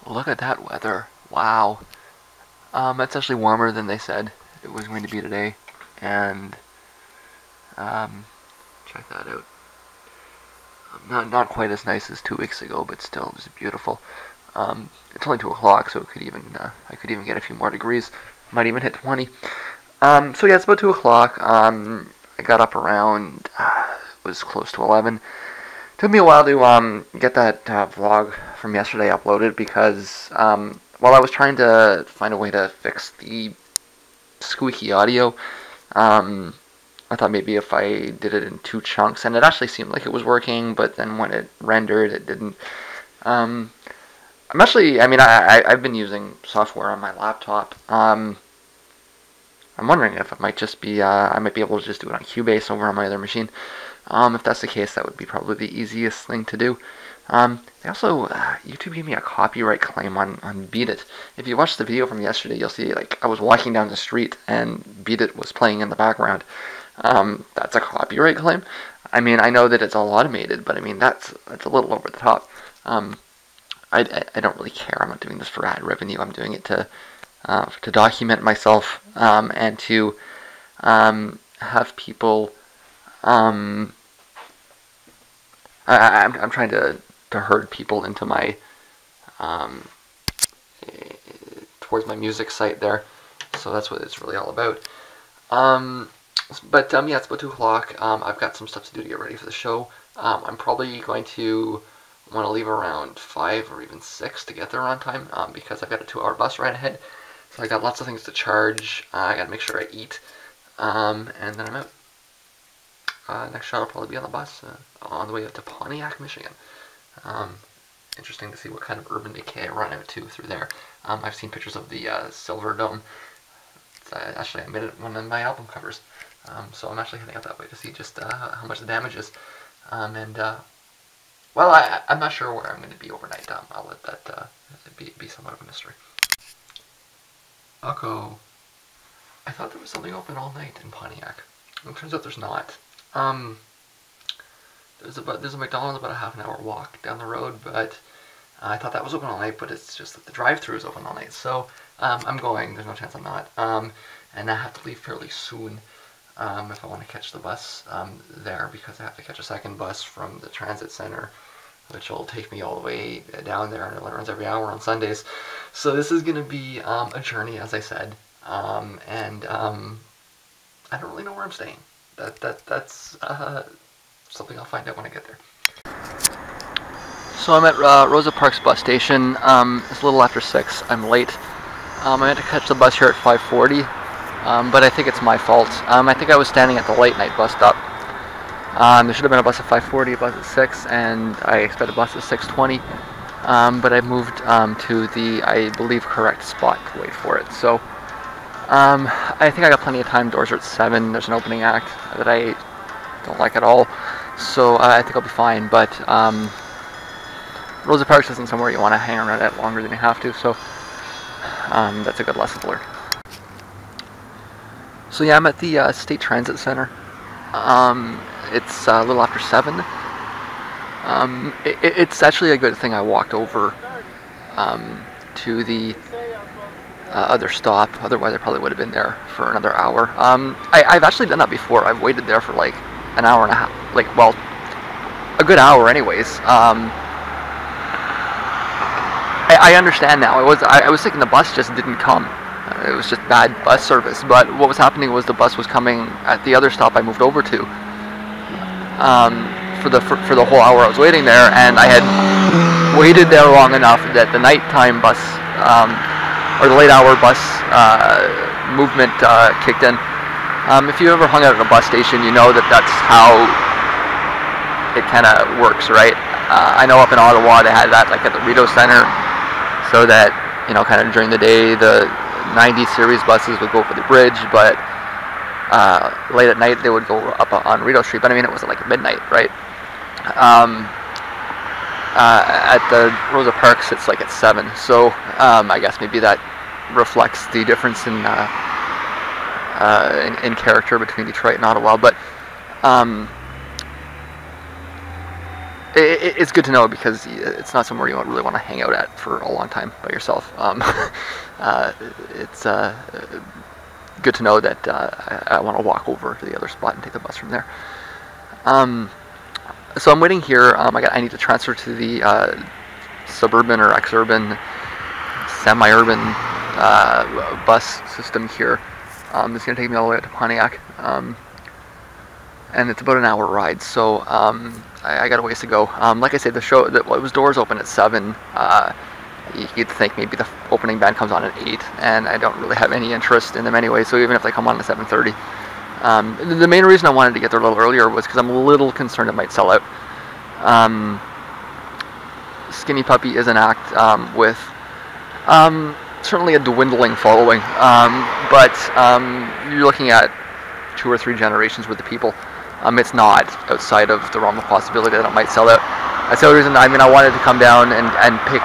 Look at that weather. Wow. It's actually warmer than they said it was going to be today. And um, check that out. Not quite as nice as 2 weeks ago, but still it was beautiful. It's only 2 o'clock, so it could even I could even get a few more degrees. Might even hit 20. So yeah, it's about 2 o'clock. I got up around it was close to 11. Took me a while to get that vlog from yesterday uploaded because while I was trying to find a way to fix the squeaky audio, I thought maybe if I did it in 2 chunks, and it actually seemed like it was working, but then when it rendered, it didn't. I'm actually, I mean, I've been using software on my laptop. I'm wondering if it might just be, I might be able to just do it on Cubase over on my other machine. If that's the case, that would be probably the easiest thing to do. They also, YouTube gave me a copyright claim on Beat It. If you watch the video from yesterday, you'll see, like, I was walking down the street and Beat It was playing in the background. That's a copyright claim. I mean, I know that it's all automated, but I mean, that's a little over the top. I don't really care. I'm not doing this for ad revenue. I'm doing it to document myself and to have people. I'm trying to herd people into my towards my music site there. So that's what it's really all about. But yeah, it's about 2 o'clock. I've got some stuff to do to get ready for the show. I'm probably going to want to leave around 5 or even 6 to get there on time because I've got a 2-hour bus ride ahead. So I got lots of things to charge. I got to make sure I eat, and then I'm out. Next shot will probably be on the bus on the way up to Pontiac, Michigan. Interesting to see what kind of urban decay I run out to through there. I've seen pictures of the Silver Dome. Actually, I made it one of my album covers. So I'm actually heading out that way to see just how much the damage is. Well, I'm not sure where I'm going to be overnight. I'll let that be somewhat of a mystery. Ucko. I thought there was something open all night in Pontiac. It turns out there's not. There's a McDonald's about a half an hour walk down the road, but I thought that was open all night, but it's just that the drive-thru is open all night. So I'm going. There's no chance I'm not. And I have to leave fairly soon if I want to catch the bus there, because I have to catch a second bus from the transit center, which will take me all the way down there, and it runs every hour on Sundays. So this is going to be a journey, as I said, and I don't really know where I'm staying. That's something I'll find out when I get there. So I'm at Rosa Parks bus station. It's a little after 6. I'm late. I had to catch the bus here at 5:40, but I think it's my fault. I think I was standing at the late night bus stop. There should have been a bus at 5:40, a bus at 6, and I expected a bus at 6:20. But I moved to the, I believe, correct spot to wait for it. So I think I got plenty of time. Doors are at 7. There's an opening act that I don't like at all. So I think I'll be fine. But Rosa Parks isn't somewhere you want to hang around at longer than you have to. So that's a good lesson learned. So yeah, I'm at the State Transit Center. It's a little after 7. It's actually a good thing I walked over to the other stop. Otherwise, I probably would have been there for another hour. I've actually done that before. I've waited there for like an hour and a half. Like, well, a good hour, anyways. I understand now. I was thinking the bus just didn't come. It was just bad bus service. But what was happening was the bus was coming at the other stop I moved over to. For the whole hour I was waiting there, and I had waited there long enough that the nighttime bus or the late hour bus movement kicked in. If you ever hung out at a bus station, you know that that's how it kind of works, right? I know up in Ottawa they had that like at the Rideau Center, so that, you know, kind of during the day the 90 series buses would go for the bridge, but late at night they would go up on Rideau Street. But I mean, it wasn't like midnight, right? At the Rosa Parks it's like at 7, so I guess maybe that reflects the difference in character between Detroit and Ottawa. But it's good to know because it's not somewhere you really want to hang out at for a long time by yourself. It's good to know that I want to walk over to the other spot and take the bus from there. So I'm waiting here. I need to transfer to the suburban or ex-urban, semi-urban bus system here. It's going to take me all the way out to Pontiac. And it's about an hour ride, so I got a ways to go. Like I said, it was doors open at 7. You'd think maybe the opening band comes on at 8, and I don't really have any interest in them anyway, so even if they come on at 7:30. The main reason I wanted to get there a little earlier was because I'm a little concerned it might sell out. Skinny Puppy is an act with certainly a dwindling following, but you're looking at 2 or 3 generations worth of people. It's not outside of the realm of possibility that it might sell out. That's the only reason. I wanted to come down and pick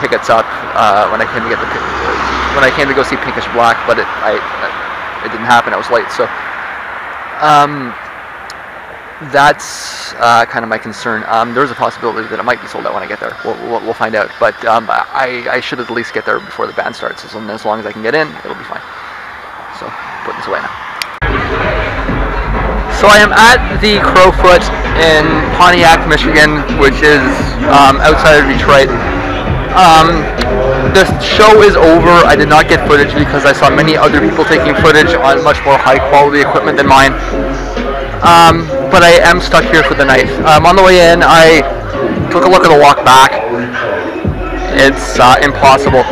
tickets up when I came to go see Pinkish Black, but it didn't happen. I was late, so that's kind of my concern. There's a possibility that it might be sold out when I get there. We'll find out, but I should at least get there before the band starts. As long as I can get in, it'll be fine. So put this away now. So I am at the Crowfoot in Pontiac, Michigan, which is outside of Detroit. The show is over. I did not get footage because I saw many other people taking footage on much more high quality equipment than mine. But I am stuck here for the night. On the way in, I took a look at the walk back. It's impossible.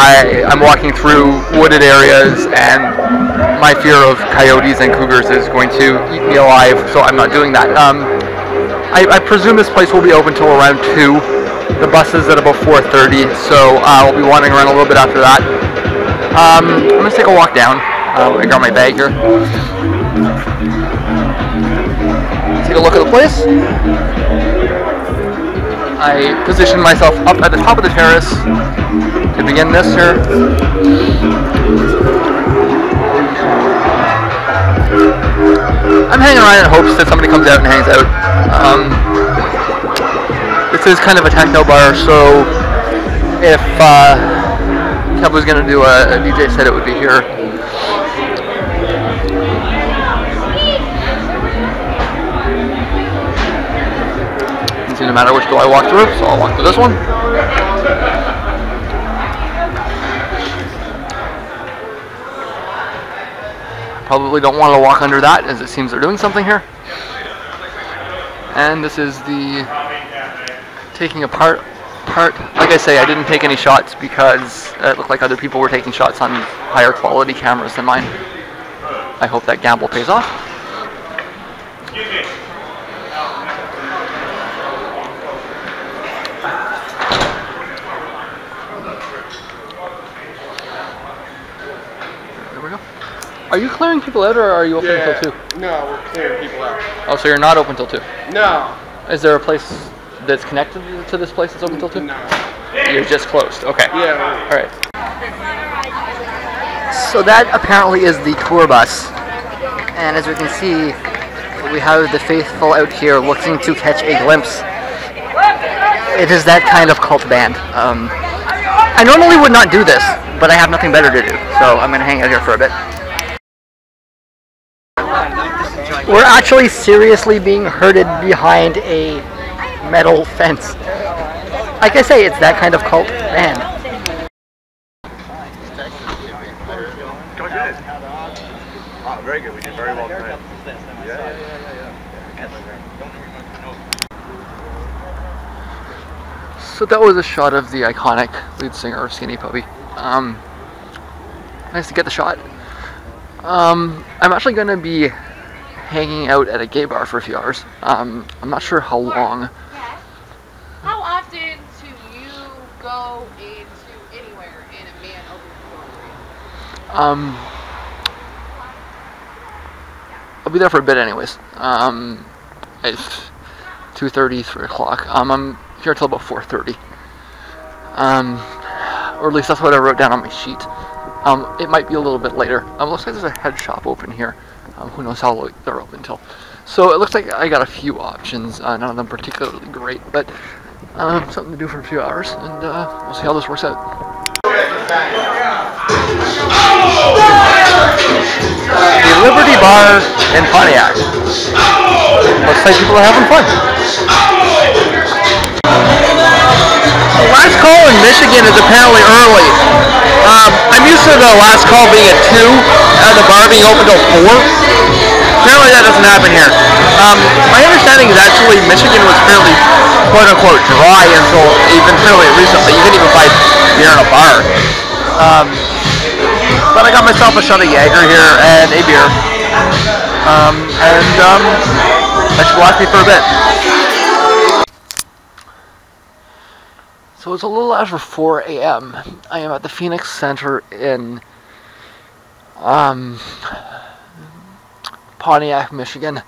I'm walking through wooded areas, and my fear of coyotes and cougars is going to eat me alive, so I'm not doing that. I presume this place will be open till around 2. The bus is at about 4:30, so I'll be wandering around a little bit after that. I'm going to take a walk down. I got my bag here. Take a look at the place. I position myself up at the top of the terrace to begin this here. I'm hanging around in hopes that somebody comes out and hangs out. This is kind of a techno bar, so if Kev was going to do a DJ set, it would be here. No matter which door I walk through, so I'll walk through this one. Probably don't want to walk under that, as it seems they're doing something here. And this is the taking apart part. Like I say, I didn't take any shots because it looked like other people were taking shots on higher quality cameras than mine. I hope that gamble pays off. Are you clearing people out, or are you open until 2? No, we're clearing people out. Oh, so you're not open until 2? No. Is there a place that's connected to this place that's open until 2? No. You're just closed. Okay. Yeah. All right. So that apparently is the tour bus, and as we can see, we have the faithful out here looking to catch a glimpse. It is that kind of cult band. I normally would not do this, but I have nothing better to do, so I'm going to hang out here for a bit. We're actually seriously being herded behind a metal fence. Like I say, it's that kind of cult band. Very good. We did very well tonight. So that was a shot of the iconic lead singer of Skinny Puppy. Nice to get the shot. I'm actually going to be hanging out at a gay bar for a few hours. I'm not sure how long. How often do you go into anywhere and a man opens the door for you? I'll be there for a bit anyways. It's 2:30, 3 o'clock. I'm here till about 4:30. Or at least that's what I wrote down on my sheet. It might be a little bit later. Looks like there's a head shop open here. Who knows how late they're open till. So it looks like I got a few options, none of them particularly great, but something to do for a few hours, and we'll see how this works out. The Liberty Bar in Pontiac. Looks like people are having fun. The last call in Michigan is apparently early. I'm used to the last call being at 2 and the bar being open till 4. Apparently that doesn't happen here. My understanding is actually Michigan was fairly quote-unquote dry until even fairly recently. You couldn't even find beer in a bar. But I got myself a shot of Jaeger here and a beer. That should last me for a bit. So it's a little after 4 a.m. I am at the Phoenix Center in Pontiac, Michigan.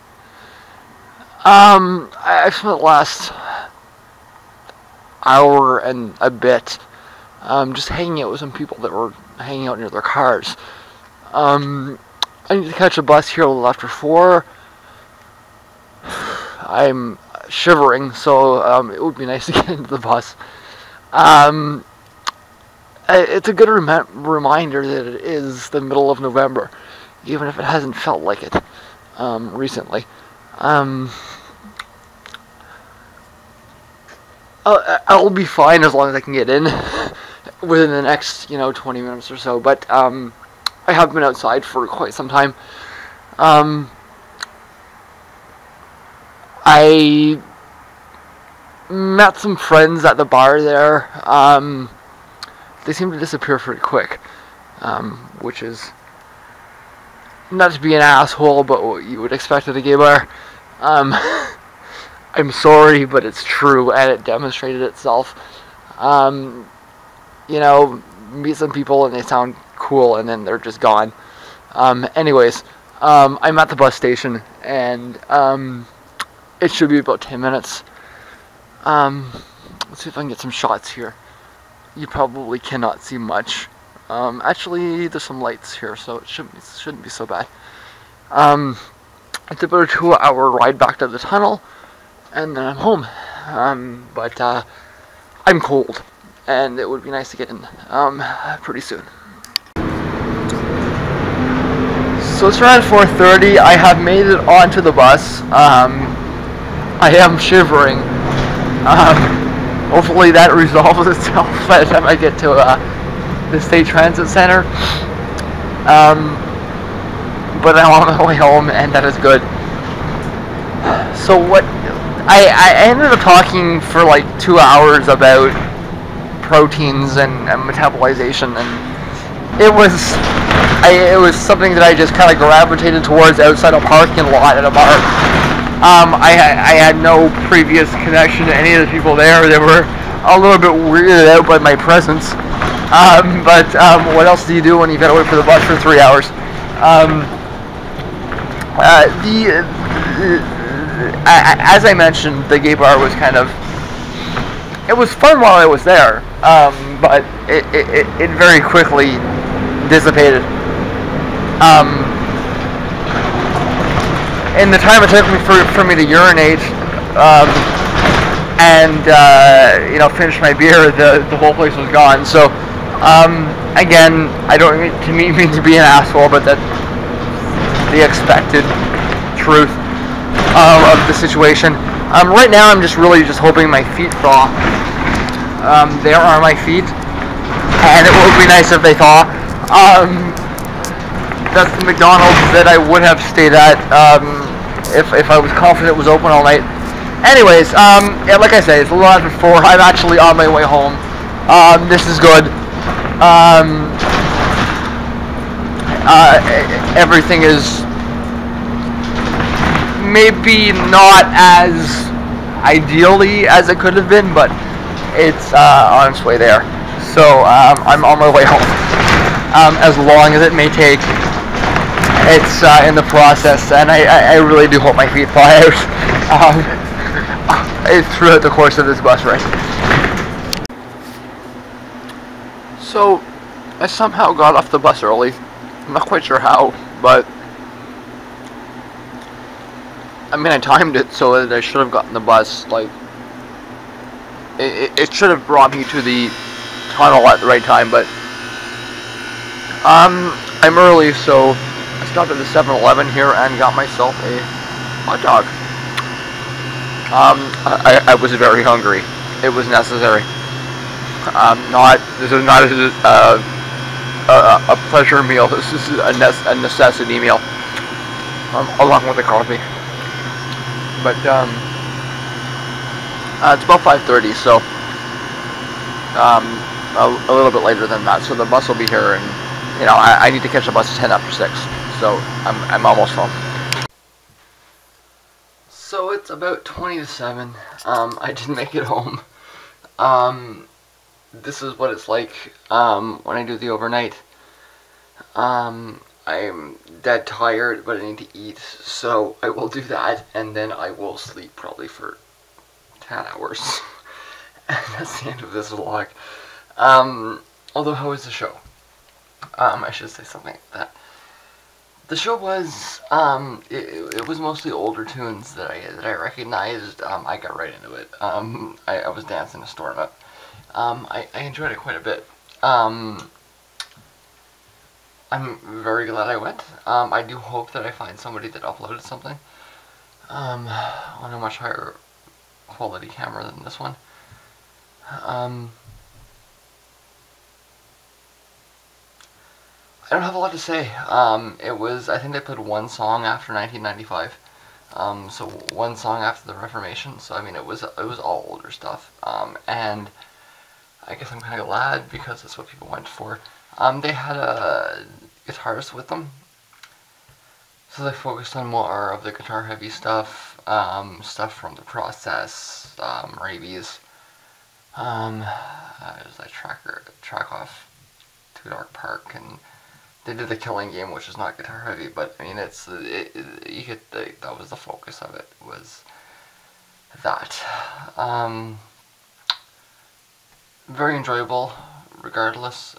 I've spent the last hour and a bit just hanging out with some people that were hanging out near their cars. I need to catch a bus here a little after 4. I'm shivering, so it would be nice to get into the bus. It's a good reminder that it is the middle of November, even if it hasn't felt like it recently. I'll be fine as long as I can get in within the next 20 minutes or so, but I have been outside for quite some time. I met some friends at the bar there. They seem to disappear pretty quick, which is not to be an asshole, but what you would expect at a gay bar. I'm sorry, but it's true, and it demonstrated itself. Meet some people and they sound cool, and then they're just gone. Anyways, I'm at the bus station, and it should be about 10 minutes. Let's see if I can get some shots here. You probably cannot see much. Actually, there's some lights here, so it shouldn't be so bad. It's about a 2-hour ride back to the tunnel, and then I'm home. But I'm cold, and it would be nice to get in pretty soon. So it's around 4:30. I have made it onto the bus. I am shivering. Hopefully that resolves itself by the time I get to the State Transit Center. But I'm on my way home, and that is good. So what? I ended up talking for like 2 hours about proteins and metabolization, and it was something that I just kind of gravitated towards outside a parking lot at a bar. I had no previous connection to any of the people there. They were a little bit weirded out by my presence. But what else do you do when you've got to wait for the bus for 3 hours? As I mentioned, the gay bar was it was fun while I was there, but it very quickly dissipated. In the time it took me for me to urinate and finish my beer, the whole place was gone. So again, I don't mean to be an asshole, but that's the expected truth of the situation. Right now, I'm just hoping my feet thaw. There are my feet, and it would be nice if they thaw. That's the McDonald's that I would have stayed at if I was confident it was open all night. Anyways, yeah, like I say, it's a little after 4. I'm actually on my way home. This is good. Everything is maybe not as ideally as it could have been, but it's on its way there. So I'm on my way home. As long as it may take, it's in the process, and I really do hope my feet thaw out throughout the course of this bus ride. So I somehow got off the bus early. I'm not quite sure how, but I mean, I timed it so that I should have gotten the bus. Like, it should have brought me to the tunnel at the right time, but I'm early, so I stopped at the 7-Eleven here and got myself a hot dog. I was very hungry. It was necessary. This is not a pleasure meal. This is a necessity meal, along with the coffee. But it's about 5:30, so a little bit later than that. So the bus will be here, and I need to catch the bus at 10 after 6. So I'm almost home. So it's about 20 to 7. I didn't make it home. This is what it's like when I do the overnight. I'm dead tired, but I need to eat, so I will do that, and then I will sleep probably for 10 hours. And that's the end of this vlog. Although, how was the show? I should say something like that. The show was, it was mostly older tunes that I recognized. I got right into it. I was dancing a storm up. I enjoyed it quite a bit. I'm very glad I went. I do hope that I find somebody that uploaded something on a much higher quality camera than this one. I don't have a lot to say. I think they played one song after 1995. So one song after the Reformation. So I mean, it was all older stuff. And I guess I'm kind of glad because that's what people went for. They had a guitarist with them, so they focused on more of the guitar-heavy stuff, stuff from The Process, Rabies. There's like track off Too Dark Park, and they did The Killing Game, which is not guitar-heavy, but I mean, you get that was the focus of it, was that. Very enjoyable, regardless.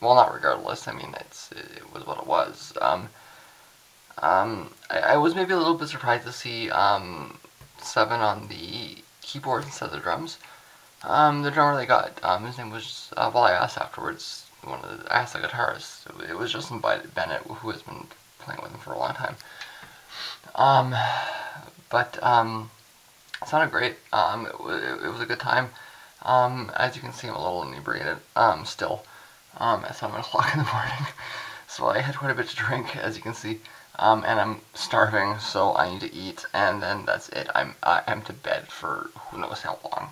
Well, not regardless. I mean, it was what it was. I was maybe a little bit surprised to see Seven on the keyboard instead of the drums. The drummer they got, his name was. Well, I asked afterwards. I asked the guitarist. It was Justin Bennett, who has been playing with him for a long time. But it sounded great. It was a good time. As you can see, I'm a little inebriated, still, at 7 o'clock in the morning, so I had quite a bit to drink, as you can see, and I'm starving, so I need to eat, and then that's it. I'm to bed for who knows how long.